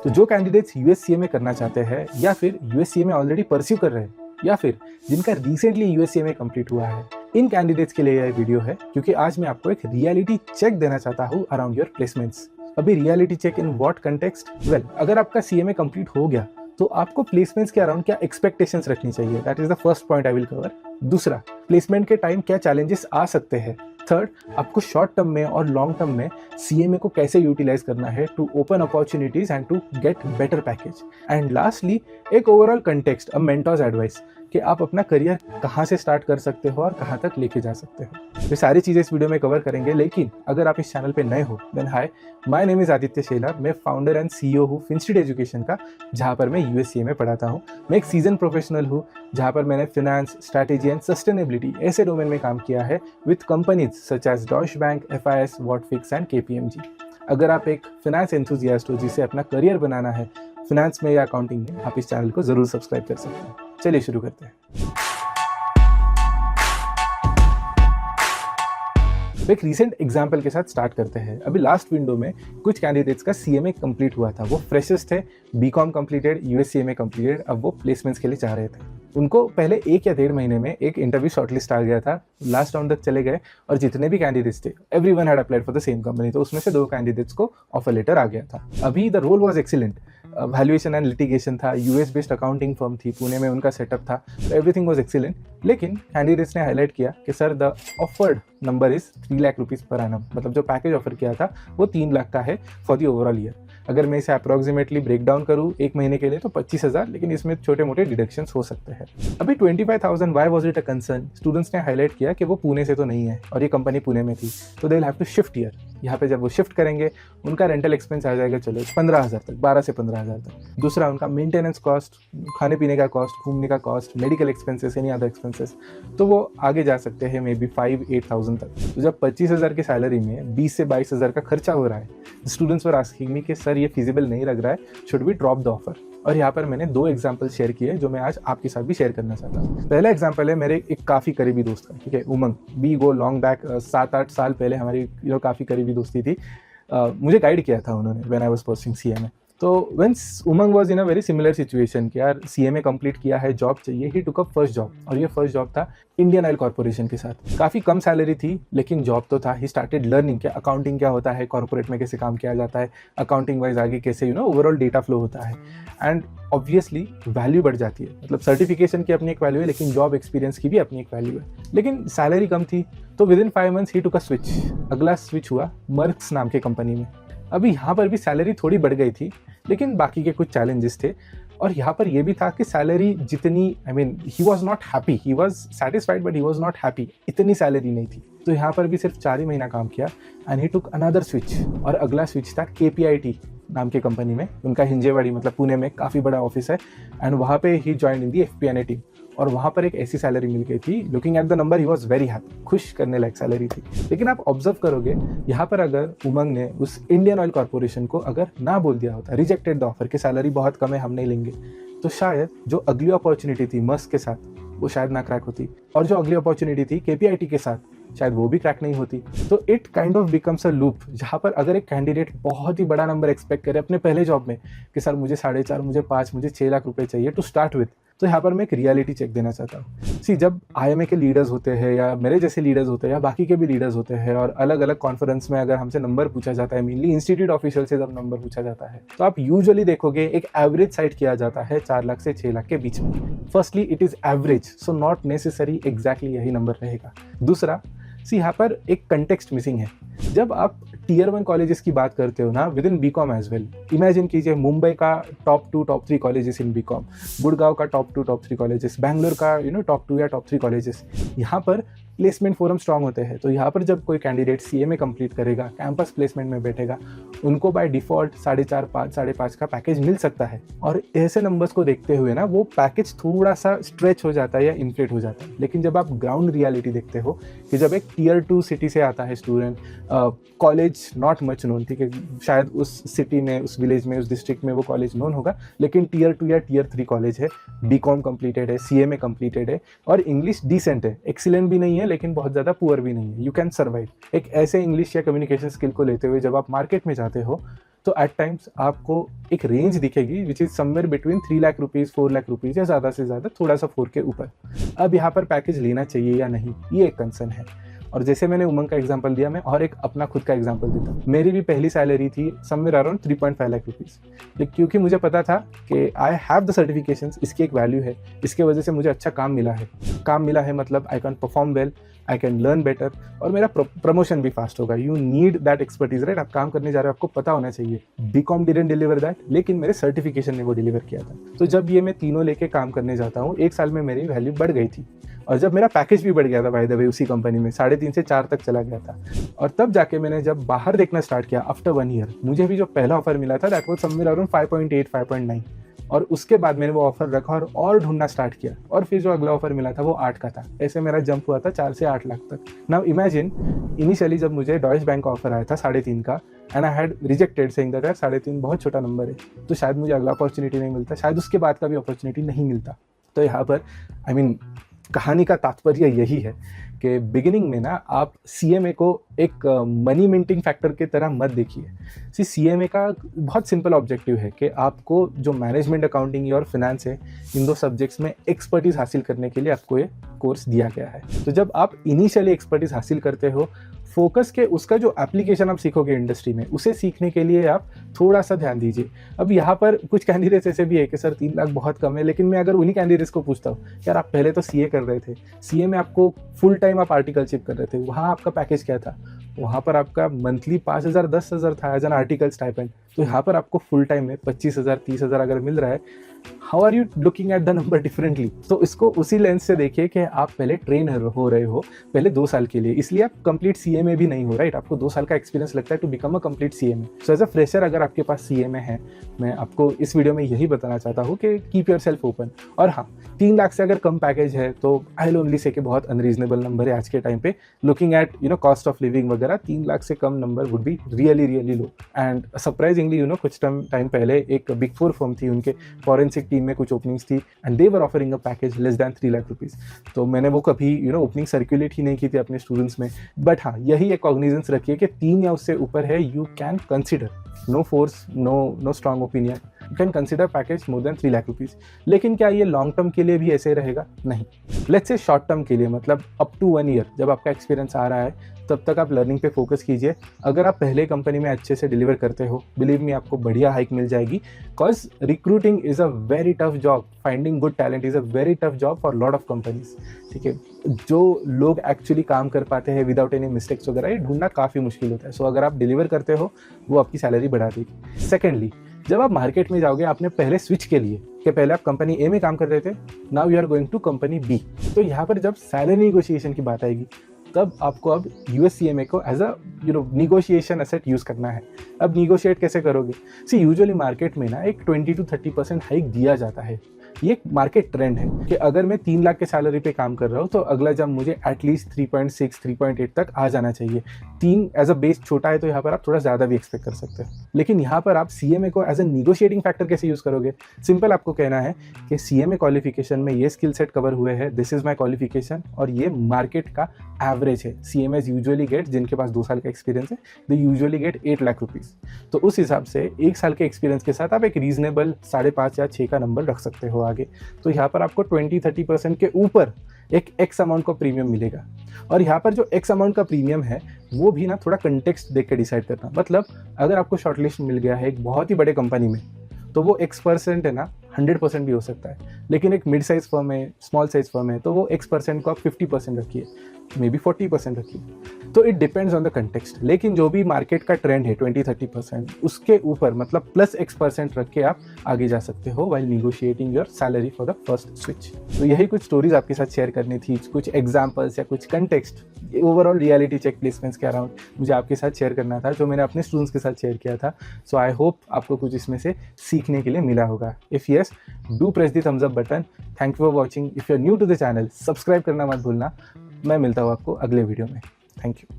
तो जो कैंडिडेट्स यूएससीए में करना चाहते हैं या फिर यूएससीए में ऑलरेडी परस्यू कर रहे हैं या फिर जिनका रिसेंटली यूएससीए में कंप्लीट हुआ है, इन कैंडिडेट्स के लिए यह वीडियो है क्योंकि आज मैं आपको एक रियलिटी चेक देना चाहता हूँ अराउंड योर प्लेसमेंट्स। अभी reality check in what context? Well, अगर आपका सीएमए कंप्लीट हो गया तो आपको प्लेसमेंट्स के अराउंड क्या एक्सपेक्टेशंस रखनी चाहिए, that is the first point I will cover. दूसरा, प्लेसमेंट के टाइम क्या चैलेंजेस आ सकते हैं। थर्ड, आपको शॉर्ट टर्म में और लॉन्ग टर्म में सीएमए को कैसे यूटिलाइज करना है to open opportunities and to get better package. And lastly, एक overall context, a mentor's advice कि आप अपना करियर कहाँ से स्टार्ट कर सकते हो और कहाँ तक लेके जा सकते हो। ये सारी चीज़ें इस वीडियो में कवर करेंगे, लेकिन अगर आप इस चैनल पे नए हो then hi, my name is Aditya Shelar. मैं फाउंडर एंड सीईओ हूँ फिनस्ट्रीट एजुकेशन का, जहाँ पर मैं यूएससीए में पढ़ाता हूँ। मैं एक सीजन प्रोफेशनल हूँ जहाँ पर मैंने फिनेंस, स्ट्रैटेजी एंड सस्टेनेबिलिटी ऐसे डोमेन में काम किया है with companies such as Deutsche bank, FIS, Whatfix and KPMG। अगर आप एक फिनेंस एंथुजियास्ट हो जिसे अपना करियर बनाना है फिनेंस में या अकाउंटिंग में, आप इस चैनल को जरूर सब्सक्राइब कर सकते हैं। चलिए शुरू करते हैं। एक रीसेंट एग्जाम्पल के साथ स्टार्ट करते हैं। अभी लास्ट विंडो में कुछ कैंडिडेट्स का सीएमए कंप्लीट हुआ था। वो फ्रेशर्स थे, बीकॉम कंप्लीटेड, यूएससीए में कंप्लीटेड। अब वो प्लेसमेंट्स के लिए चाह रहे थे। उनको पहले 1 या 1.5 महीने में एक इंटरव्यू शॉर्टलिस्ट आ गया था, लास्ट राउंड तक चले गए और जितने भी कैंडिडेट्स थे everyone had applied for the same company. तो उसमें से 2 कैंडिडेट्स को ऑफर लेटर आ गया था। अभी the role was excellent, valuation and litigation था, यूएस बेस्ड अकाउंटिंग फर्म थी, पुणे में उनका सेटअप था, तो एवरीथिंग वाज एक्सीलेंट। लेकिन कैंडिडेट्स ने हाईलाइट किया कि sir the offered number is 3 lakh rupees per annum, मतलब जो पैकेज ऑफर किया था वो 3 लाख का है फॉर दी ओवरऑल ईयर। अगर मैं इसे अप्रॉक्सीमेटली ब्रेक डाउन करूँ 1 महीने के लिए तो 25,000, लेकिन इसमें छोटे मोटे डिडक्शंस हो सकते हैं। अभी 25,000 why was it a concern? Students ने हाईलाइट किया कि वो पुणे से तो नहीं है और ये कंपनी पुणे में थी, तो they will have to shift year. यहाँ पे जब वो शिफ्ट करेंगे उनका रेंटल एक्सपेंस आ जाएगा चलो 15,000 तक, 12 से 15,000 तक। दूसरा, उनका मेंटेनेंस कॉस्ट, खाने पीने का कॉस्ट, घूमने का cost, medical expenses, any other expenses, तो वो आगे जा सकते हैं मे बी 5-8,000 तक। तो जब 25,000 की सैलरी में 20 से 22,000 का खर्चा हो रहा है, स्टूडेंट्स वर आस्किंग मी कि सर ये फिजिबल नहीं लग रहा है, should we drop the offer? और यहाँ पर मैंने 2 एग्जाम्पल शेयर किए जो मैं आज आपके साथ भी शेयर करना चाहता हूँ। पहला एग्जाम्पल है मेरे एक काफ़ी करीबी दोस्त का, ठीक है, उमंग। वी गो लॉन्ग बैक, 7-8 साल पहले हमारी काफ़ी करीबी दोस्ती थी। मुझे गाइड किया था उन्होंने when I was pursuing CMA. तो whence Umang was in a very similar situation कि यार सीएमए कंप्लीट किया है, जॉब चाहिए, he took up first job, और ये फर्स्ट जॉब था इंडियन ऑयल कॉर्पोरेशन के साथ। काफ़ी कम सैलरी थी लेकिन जॉब तो था। ही स्टार्टेड लर्निंग क्या अकाउंटिंग क्या होता है, कॉर्पोरेट में कैसे काम किया जाता है, अकाउंटिंग वाइज आगे कैसे ओवरऑल डेटा फ्लो होता है। एंड ऑब्वियसली वैल्यू बढ़ जाती है, मतलब सर्टिफिकेशन की अपनी एक वैल्यू है लेकिन जॉब एक्सपीरियंस की भी अपनी एक वैल्यू है। लेकिन सैलरी कम थी तो with in 5 months he took a switch. अगला स्विच हुआ मर्क्स नाम के कंपनी में। अभी यहाँ पर भी सैलरी थोड़ी बढ़ गई थी लेकिन बाकी के कुछ चैलेंजेस थे, और यहाँ पर यह भी था कि सैलरी जितनी, he was not happy, he was satisfied but he was not happy, इतनी सैलरी नहीं थी। तो यहाँ पर भी सिर्फ 4 ही महीना काम किया and he took another switch, और अगला स्विच था KPIT नाम के कंपनी में। उनका हिंजेवाड़ी मतलब पुणे में काफ़ी बड़ा ऑफिस है, एंड वहाँ पे ही join in the FP&A team. और वहाँ पर एक ऐसी सैलरी मिल गई थी, looking at the number he was very happy, खुश करने लायक सैलरी थी। लेकिन आप ऑब्जर्व करोगे यहाँ पर अगर उमंग ने उस इंडियन ऑयल कॉर्पोरेशन को अगर ना बोल दिया होता, रिजेक्टेड द ऑफर कि सैलरी बहुत कम है, हम नहीं लेंगे, तो शायद जो अगली अपॉर्चुनिटी थी मस्क के साथ वो शायद ना क्रैक होती, और जो अगली अपॉर्चुनिटी थी KPIT के साथ शायद वो भी क्रैक नहीं होती। तो it kind of becomes a loop, जहाँ पर अगर एक कैंडिडेट बहुत ही बड़ा नंबर एक्सपेक्ट करे अपने पहले जॉब में कि सर मुझे 4.5, मुझे 5, मुझे 6 लाख रुपए चाहिए टू स्टार्ट विथ, तो यहाँ पर मैं एक रियलिटी चेक देना चाहता हूँ। सी, जब IMA के लीडर्स होते हैं या मेरे जैसे लीडर्स होते हैं या बाकी के भी लीडर्स होते हैं, और अलग अलग कॉन्फ्रेंस में अगर हमसे नंबर पूछा जाता है, मेनली इंस्टीट्यूट ऑफिशियल से जब नंबर पूछा जाता है, तो आप यूजुअली देखोगे एक एवरेज साइट किया जाता है 4 लाख से 6 लाख के बीच में। Firstly it is average, so not necessary exactly यही नंबर रहेगा। दूसरा, सी यहाँ पर एक कंटेक्स्ट मिसिंग है। जब आप Tier 1 कॉलेजेस की बात करते हो ना, within BCom as well, imagine कीजिए मुंबई का top 2, top 3 colleges in BCom, Gurgaon का टॉप 2, टॉप 3 कॉलेजेस, बैंगलोर का टॉप 2 या टॉप 3 कॉलेजेस। यहाँ पर प्लेसमेंट फोरम स्ट्रांग होते हैं। तो यहाँ पर जब कोई कैंडिडेट सीएमए कंप्लीट करेगा, कैंपस प्लेसमेंट में बैठेगा, उनको बाय डिफॉल्ट 4.5, 5, 5.5 का पैकेज मिल सकता है। और ऐसे नंबर्स को देखते हुए ना वो पैकेज थोड़ा सा स्ट्रेच हो जाता है या इन्फ्लेट हो जाता है। लेकिन जब आप ग्राउंड रियलिटी देखते हो कि जब एक Tier 2 सिटी से आता है student, college not much known, ठीक है, शायद उस सिटी में, उस विलेज में, उस डिस्ट्रिक्ट में वो कॉलेज नोन होगा, लेकिन Tier 2 या Tier 3 कॉलेज है, BCom कंप्लीटेड है, CMA कंप्लीटेड है, और इंग्लिश डिसेंट है, एक्सीलेंट भी नहीं है लेकिन बहुत ज़्यादा पुअर भी नहीं है, यू कैन सर्वाइव। एक ऐसे इंग्लिश या कम्युनिकेशन स्किल को लेते हुए जब आप मार्केट में जाते हो, तो तो एट टाइम्स आपको एक रेंज दिखेगी which is somewhere between 3 lakh rupees 4 lakh rupees या ज़्यादा से ज़्यादा थोड़ा सा 4 के ऊपर। अब यहाँ पर पैकेज लेना चाहिए या नहीं, ये एक कंसर्न है। और जैसे मैंने उमंग का एग्जांपल दिया, मैं और एक अपना खुद का एग्जांपल देता हूँ। मेरी भी पहली सैलरी थी समवेयर अराउंड 3.5 लाख रुपीज़, लेकिन क्योंकि मुझे पता था कि आई हैव द सर्टिफिकेशंस, इसकी एक वैल्यू है, इसके वजह से मुझे अच्छा काम मिला है। काम मिला है मतलब I can perform well, I can learn better, और मेरा प्रमोशन भी फास्ट होगा। You need that expertise, right? आप काम करने जा रहे हो, आपको पता होना चाहिए। बीकॉम डिडंट डिलीवर दैट, लेकिन मेरे सर्टिफिकेशन ने वो डिलीवर किया था। तो जब ये मैं तीनों लेके काम करने जाता हूँ, 1 साल में मेरी वैल्यू बढ़ गई थी, और जब मेरा पैकेज भी बढ़ गया था बाय द वे, उसी कंपनी में 3.5 से 4 तक चला गया था। और तब जाके मैंने जब बाहर देखना स्टार्ट किया आफ्टर 1 ईयर, मुझे भी जो पहला ऑफर मिला था दैट वाज समवेयर अराउंड 5.8 5.9, और उसके बाद मैंने वो ऑफर रखा और ढूंढना स्टार्ट किया, और फिर जो अगला ऑफर मिला था वो 8 का था। ऐसे मेरा जंप हुआ था 4 से 8 लाख तक। नाउ इमेजिन, इनिशियली जब मुझे डॉइच बैंक का ऑफर आया था 3.5 का, and I had rejected saying that यार 3.5 बहुत छोटा नंबर है, तो शायद मुझे अगला अपॉर्चुनिटी नहीं मिलता, शायद उसके बाद का भी अपॉर्चुनिटी नहीं मिलता। तो यहाँ पर आई मीन कहानी का तात्पर्य यही है कि बिगिनिंग में ना आप सीएमए को एक मनी मिंटिंग फैक्टर की तरह मत देखिए। सीएमए का बहुत सिंपल ऑब्जेक्टिव है कि आपको जो मैनेजमेंट, अकाउंटिंग और फिनेंस है, इन 2 सब्जेक्ट्स में एक्सपर्टीज हासिल करने के लिए आपको ये कोर्स दिया गया है। तो जब आप इनिशियली एक्सपर्टीज हासिल करते हो, फोकस के उसका जो एप्लीकेशन आप सीखोगे इंडस्ट्री में, उसे सीखने के लिए आप थोड़ा सा ध्यान दीजिए। अब यहाँ पर कुछ कैंडिडेट्स ऐसे भी है कि सर 3 लाख बहुत कम है, लेकिन मैं अगर उन्हीं कैंडिडेट्स को पूछता हूँ, यार आप पहले तो सीए कर रहे थे, सीए में आपको फुल टाइम आप आर्टिकलशिप कर रहे थे, वहाँ आपका पैकेज क्या था? वहाँ पर आपका मंथली 5,000 10,000 था एज एन आर्टिकल स्टाइपेंड। तो यहाँ पर आपको फुल टाइम में 25,000 30,000 अगर मिल रहा है, how are you looking at the number differently? तो इसको उसी लेंस से देखिए कि आप पहले ट्रेनर हो रहे हो पहले 2 साल के लिए, इसलिए आप कंप्लीट सीएमए भी नहीं हो, राइट? आपको 2 साल का एक्सपीरियंस लगता है to become a complete CMA. So as a fresher अगर आपके पास सीएमए है, मैं आपको इस वीडियो में यही बताना चाहता हूँ कि कीप योर सेल्फ ओपन। और हाँ, 3 लाख से अगर कम पैकेज है तो आई विल ओनली से कि बहुत अनरीजनेबल नंबर है आज के टाइम पे। Looking at cost of living वगैरह, 3 लाख से कम number would be really really low. And surprisingly कुछ टाइम पहले एक बिग 4 फर्म थी, उनके फॉरेंसिक टीम में कुछ ओपनिंग्स थी, and they were offering a package less than 3 lakh rupees. तो मैंने वो कभी ओपनिंग सर्कुलेट ही नहीं की थी अपने स्टूडेंट्स में। बट हाँ, यही एक कॉग्निजेंस रखिए कि 3 या उससे ऊपर है, you can consider, no force, no strong opinion, you can consider package more than 3 lakh rupees. लेकिन क्या ये लॉन्ग टर्म के लिए भी ऐसे रहेगा? नहीं। लेट्स से शॉर्ट टर्म के लिए, मतलब अप टू 1 ईयर जब आपका एक्सपीरियंस आ रहा है, तब तक आप लर्निंग पे फोकस कीजिए। अगर आप पहले कंपनी में अच्छे से डिलीवर करते हो, बिलीव मी आपको बढ़िया हाइक मिल जाएगी। Because recruiting is a very tough job, finding good talent is a very tough job for lot of companies. ठीक है, जो लोग एक्चुअली काम कर पाते हैं विदाउट एनी मिस्टेक्स वगैरह, ये ढूंढना काफ़ी मुश्किल होता है। सो अगर आप डिलीवर करते हो, वो आपकी सैलरी बढ़ा देगी। सेकेंडली, जब आप मार्केट में जाओगे, आपने पहले स्विच के लिए कि पहले आप कंपनी ए में काम कर रहे थे, now you are going to company B. तो यहाँ पर जब सैलरी नेगोशिएशन की बात आएगी, तब आपको अब यूएससीएमए को as a negotiation asset use करना है। अब निगोशिएट कैसे करोगे? यूजुअली मार्केट में ना एक 20 to 30% हाइक दिया जाता है। ये एक मार्केट ट्रेंड है कि अगर मैं 3 लाख के सैलरी पे काम कर रहा हूँ, तो अगला जब मुझे एटलीस्ट 3.6 3.8 तक आ जाना चाहिए। 3 एज अ बेस छोटा है, तो यहाँ पर आप थोड़ा ज़्यादा भी एक्सपेक्ट कर सकते हैं। लेकिन यहाँ पर आप सीएमए को एज अ निगोशिएटिंग फैक्टर कैसे यूज़ करोगे? सिंपल, आपको कहना है कि सीएमए क्वालिफिकेशन में ये स्किल सेट कवर हुए हैं, दिस इज़ माई क्वालिफिकेशन, और ये मार्केट का एवरेज है। सीएमएस यूजुअली गेट, जिनके पास 2 साल का एक्सपीरियंस है, they usually get 8 lakh rupees. तो उस हिसाब से 1 साल के एक्सपीरियंस के साथ आप एक रीजनेबल 5.5 या 6 का नंबर रख सकते हो आगे। तो यहाँ पर आपको 20-30% के ऊपर एक एक्स अमाउंट का प्रीमियम मिलेगा। और यहाँ पर जो एक्स अमाउंट का प्रीमियम है, वो भी ना थोड़ा कंटेक्स्ट देख के डिसाइड करना। मतलब अगर आपको शॉर्टलिस्ट मिल गया है एक बहुत ही बड़े कंपनी में, तो वो X% है ना 100% भी हो सकता है। लेकिन एक मिड साइज फर्म है, स्मॉल साइज फर्म है, तो वो X% को आप 50% रखिए, मे बी 40% रखिए। तो it depends on the context. लेकिन जो भी मार्केट का ट्रेंड है 20-30%, उसके ऊपर मतलब प्लस X% रख के आप आगे जा सकते हो while negotiating your salary for the first switch. तो यही कुछ स्टोरीज आपके साथ शेयर करनी थी, कुछ एग्जाम्पल्स या कुछ context, overall reality check placements के अराउंड मुझे आपके साथ शेयर करना था, जो मैंने अपने स्टूडेंट्स के साथ शेयर किया था। सो आई होप आपको कुछ इसमें से सीखने के लिए मिला होगा। If yes, do press the thumbs up button. Thank you for watching. If you are new to the channel, subscribe करना मत भूलना। मैं मिलता हूँ आपको अगले वीडियो में। Thank you.